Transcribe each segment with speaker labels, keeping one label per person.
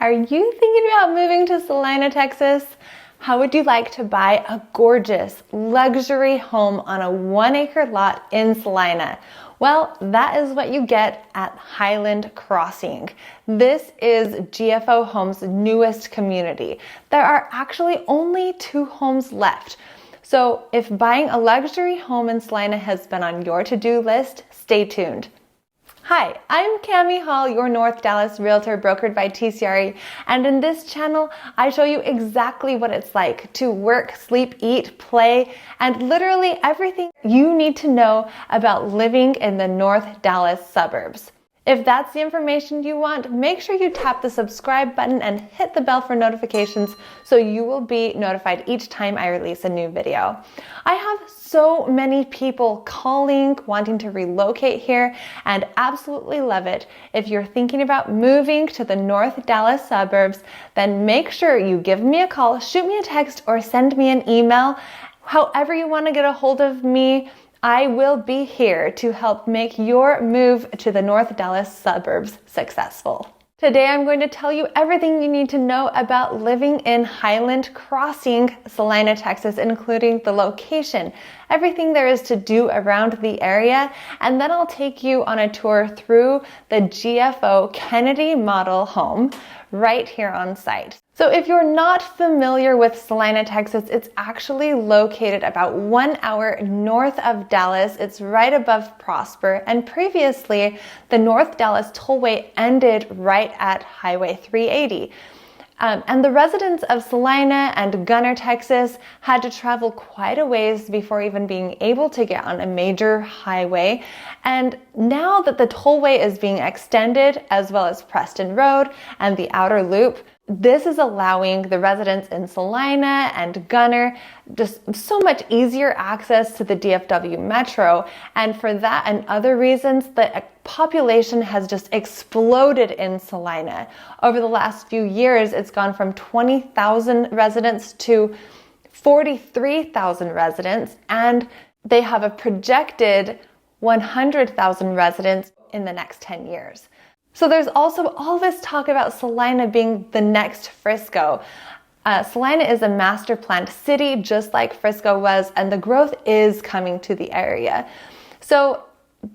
Speaker 1: Are you thinking about moving to Celina, Texas? How would you like to buy a gorgeous luxury home on a 1-acre lot in Celina? Well, that is what you get at Highland Crossing. This is GFO Home's newest community. There are actually only 2 homes left. So if buying a luxury home in Celina has been on your to-do list, stay tuned. Hi, I'm Cami Hall, your North Dallas realtor brokered by TCRE, and in this channel, I show you exactly what it's like to work, sleep, eat, play, and literally everything you need to know about living in the North Dallas suburbs. If that's the information you want, make sure you tap the subscribe button and hit the bell for notifications so you will be notified each time I release a new video. I have so many people calling, wanting to relocate here, and absolutely love it. If you're thinking about moving to the North Dallas suburbs, then make sure you give me a call, shoot me a text, or send me an email. However you want to get a hold of me, I will be here to help make your move to the North Dallas suburbs successful. Today I'm going to tell you everything you need to know about living in Highland Crossing, Celina, Texas, including the location, everything there is to do around the area, and then I'll take you on a tour through the GFO Kennedy Model Home right here on site. So if you're not familiar with Celina, Texas, it's actually located about 1 hour north of Dallas. It's right above Prosper, and previously the North Dallas tollway ended right at Highway 380. And the residents of Celina and Gunner, Texas had to travel quite a ways before even being able to get on a major highway. And now that the tollway is being extended, as well as Preston Road and the outer loop, this is allowing the residents in Celina and Gunner just so much easier access to the DFW Metro. And for that and other reasons, the population has just exploded in Celina. Over the last few years, it's gone from 20,000 residents to 43,000 residents, and they have a projected 100,000 residents in the next 10 years. So there's also all this talk about Celina being the next Frisco. Celina is a master planned city just like Frisco was, and the growth is coming to the area. So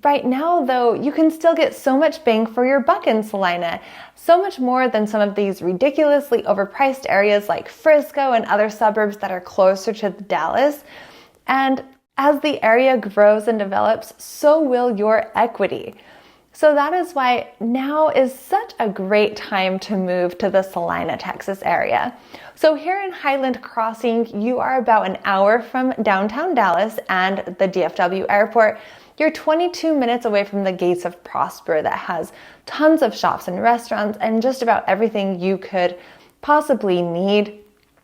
Speaker 1: right now, though, you can still get so much bang for your buck in Celina, so much more than some of these ridiculously overpriced areas like Frisco and other suburbs that are closer to Dallas. And as the area grows and develops, so will your equity. So that is why now is such a great time to move to the Celina, Texas area. So here in Highland Crossing, you are about an hour from downtown Dallas and the DFW airport. You're 22 minutes away from the gates of Prosper that has tons of shops and restaurants and just about everything you could possibly need.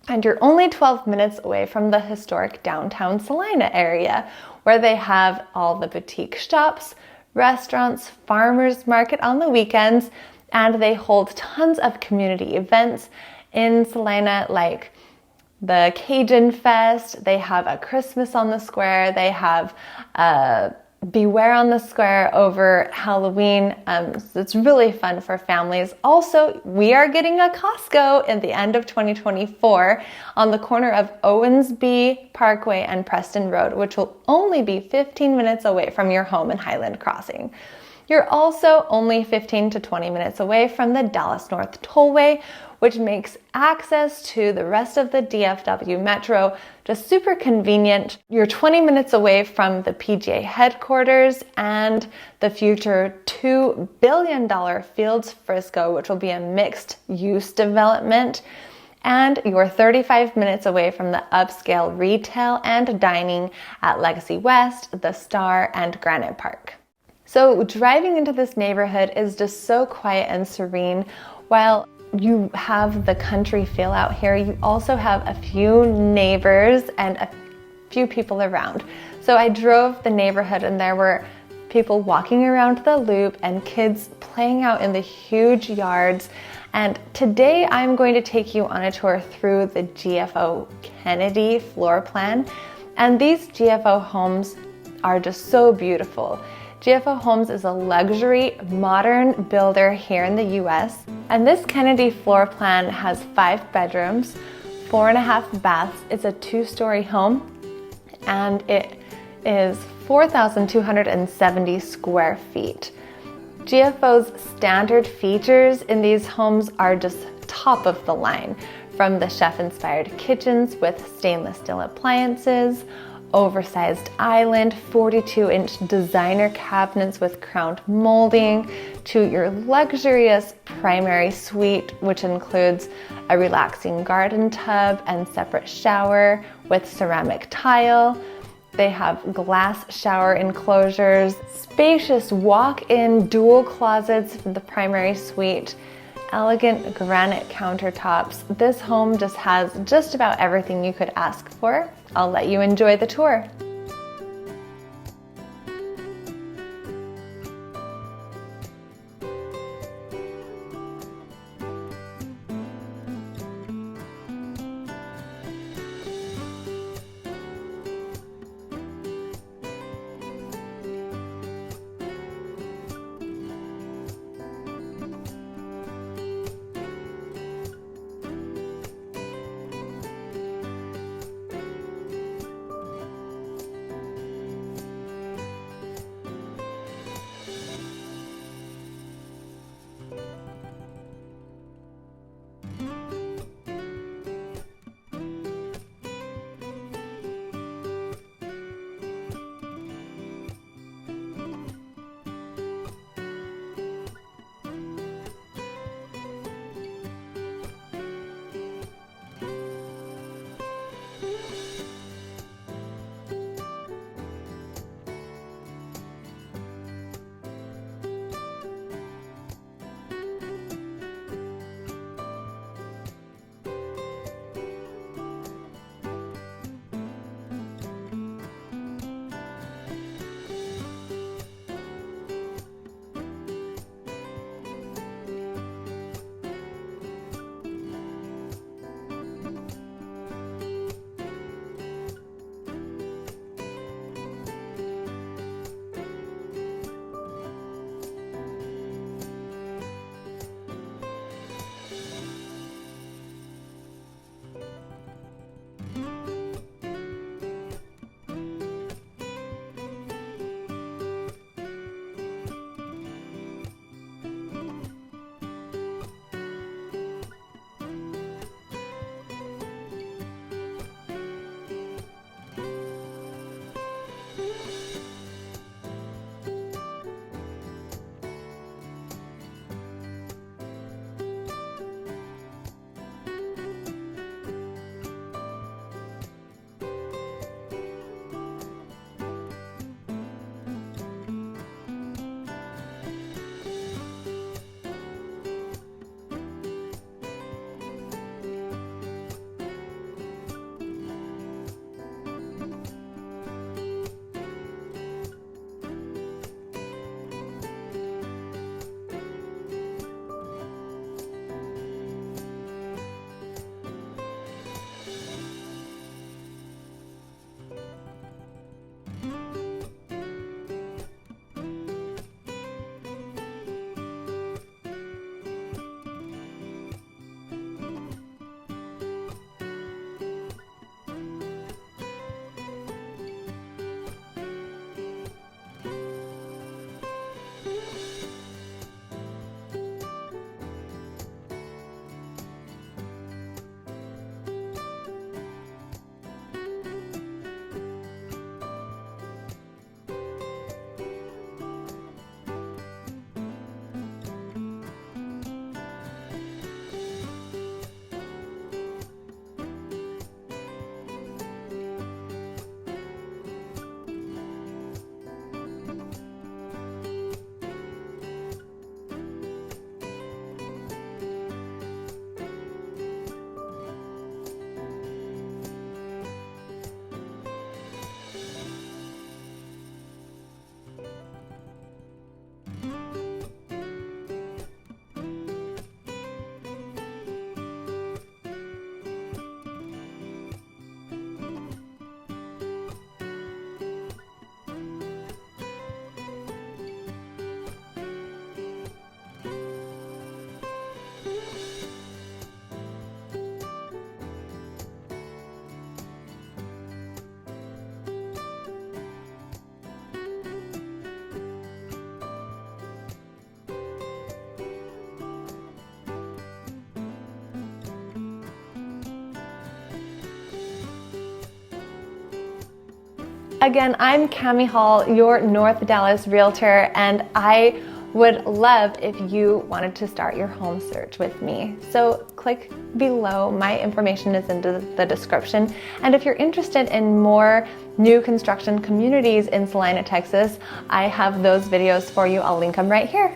Speaker 1: And you're only 12 minutes away from the historic downtown Celina area, where they have all the boutique shops, restaurants, farmers market on the weekends, and they hold tons of community events in Celina, like the Cajun Fest. They have a Christmas on the Square. They have Beware on the Square over Halloween. So it's really fun for families. Also, we are getting a Costco in the end of 2024 on the corner of Owensby Parkway and Preston Road, which will only be 15 minutes away from your home in Highland Crossing. You're also only 15 to 20 minutes away from the Dallas North Tollway, which makes access to the rest of the DFW Metro just super convenient. You're 20 minutes away from the PGA headquarters and the future $2 billion Fields Frisco, which will be a mixed use development. And you're 35 minutes away from the upscale retail and dining at Legacy West, The Star, and Granite Park. So driving into this neighborhood is just so quiet and serene. While you have the country feel out here, you also have a few neighbors and a few people around. So I drove the neighborhood and there were people walking around the loop and kids playing out in the huge yards. And today I'm going to take you on a tour through the GFO Kennedy floor plan. And these GFO homes are just so beautiful. GFO Homes is a luxury, modern builder here in the US, and this Kennedy floor plan has 5 bedrooms, 4.5 baths. It's a 2-story home, and it is 4,270 square feet. GFO's standard features in these homes are just top of the line, from the chef-inspired kitchens with stainless steel appliances, oversized island, 42-inch designer cabinets with crowned molding, to your luxurious primary suite, which includes a relaxing garden tub and separate shower with ceramic tile. They have glass shower enclosures, spacious walk-in dual closets for the primary suite, elegant granite countertops. This home just has just about everything you could ask for. I'll let you enjoy the tour. Again, I'm Cami Hall, your North Dallas realtor, and I would love if you wanted to start your home search with me. So click below. My information is in the description. And if you're interested in more new construction communities in Celina, Texas, I have those videos for you. I'll link them right here.